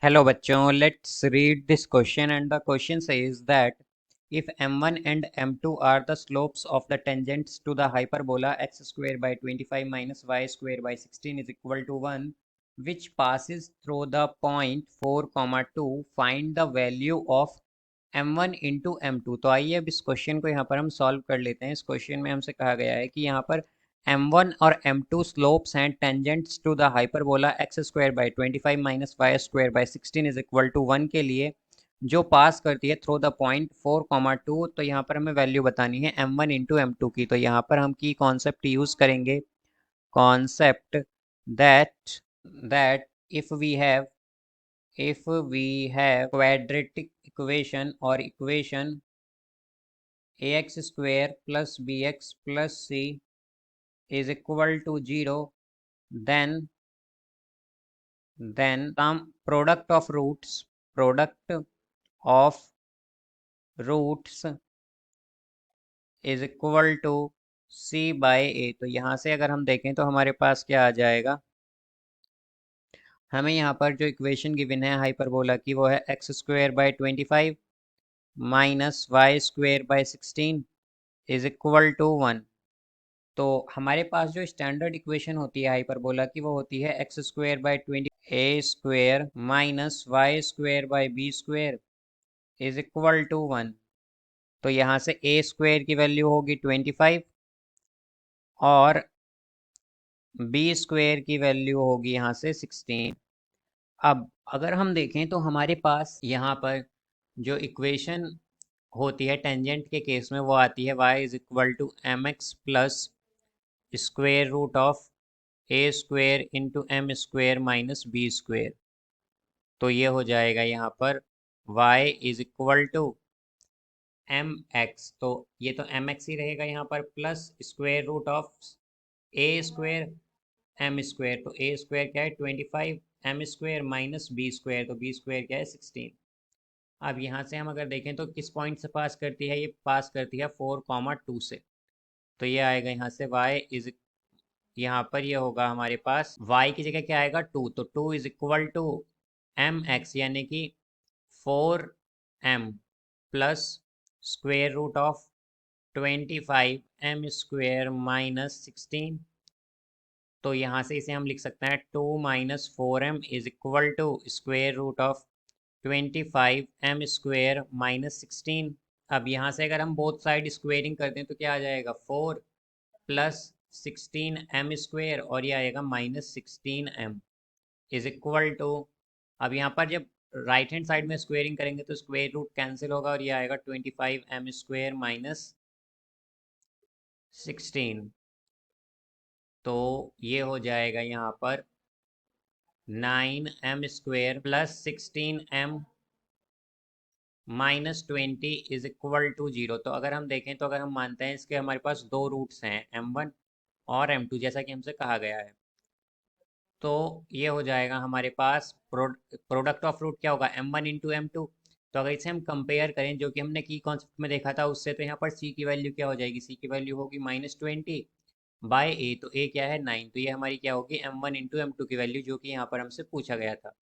Hello bachcho, let's read this question, and the question says that if m1 and m2 are the slopes of the tangents to the hyperbola x square by 25 minus y square by 16 is equal to 1, which passes through the point 4, 2, find the value of m1 into m2। तो आइए अब इस question को यहाँ पर हम solve कर लेते हैं। इस क्वेश्चन में हमसे कहा गया है कि यहाँ पर m1 और m2 स्लोप्स हैं tangents to the hyperbola x square by 25 minus Y square by 16 is equal to 1 के लिए जो पास करती है थ्रू द पॉइंट 4, 2। तो यहाँ पर हमें वैल्यू बतानी है m1 इंटू एम2 की। तो यहाँ पर हम की कॉन्सेप्ट यूज़ करेंगे, concept that that if we have quadratic equation or equation ax square plus bx plus c is equal to 0, then some product of roots is equal to c by a। तो यहाँ से अगर हम देखें तो हमारे पास क्या आ जाएगा, हमें यहाँ पर जो इक्वेशन गिवन है हाइपरबोला की वो है X square by 25 minus Y square by 16 is equal to 1। तो हमारे पास जो स्टैंडर्ड इक्वेशन होती है हाइपरबोला की वो होती है X square by 20 A square minus Y square by B square is equal to 1। तो यहाँ से ए स्क्वेयर की वैल्यू होगी 25 और बी स्क्वेयर की वैल्यू होगी यहाँ से 16। अब अगर हम देखें तो हमारे पास यहाँ पर जो इक्वेशन होती है टेंजेंट के केस में वो आती है y is equal to M X plus square root of A square into M square minus B square. तो ये हो जाएगा यहाँ पर y is equal to M X, तो ये तो एम एक्स ही रहेगा यहाँ पर, plus square root of A square M square. तो ए स्क्वेयर क्या है 25, M square minus B square, तो बी स्क्वेयर क्या है 16। अब यहाँ से हम अगर देखें तो किस पॉइंट से पास करती है, ये पास करती है 4, 2 से। तो ये आएगा यहाँ से y इज, यहाँ पर ये होगा हमारे पास y की जगह क्या आएगा 2, तो 2 is equal to M X यानी कि 4m plus square root of 25 M square minus 16। तो यहाँ से इसे हम लिख सकते हैं 2 minus 4m is equal to square root of 25 M square minus 16। अब यहाँ से अगर हम बोथ साइड स्क्वेयरिंग करते हैं तो क्या आ जाएगा 4 प्लस 16m स्क्वेयर और ये आएगा minus 16m is equal to, अब यहाँ पर जब राइट हैंड साइड में स्क्वेयरिंग करेंगे तो स्क्वेयर रूट कैंसिल होगा और ये आएगा 25m स्क्वेयर माइनस 16। तो ये हो जाएगा यहाँ पर 9m square plus 16m minus 20 is equal to 0। तो अगर हम देखें तो अगर हम मानते हैं इसके हमारे पास दो रूट्स हैं m1 और m2 जैसा कि हमसे कहा गया है, तो ये हो जाएगा हमारे पास प्रोडक्ट ऑफ रूट क्या होगा m1 इंटू m2। तो अगर इसे हम कंपेयर करें जो कि हमने की कॉन्सेप्ट में देखा था उससे, तो यहाँ पर c की वैल्यू क्या हो जाएगी, c की वैल्यू होगी -20 बाय a। तो a क्या है 9, तो ये हमारी क्या होगी m1 इंटू m2 की वैल्यू जो कि यहाँ पर हमसे पूछा गया था।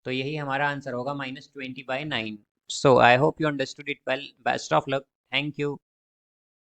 तो यही हमारा आंसर होगा -20/9। So I hope you understood it well. Best of luck. Thank you.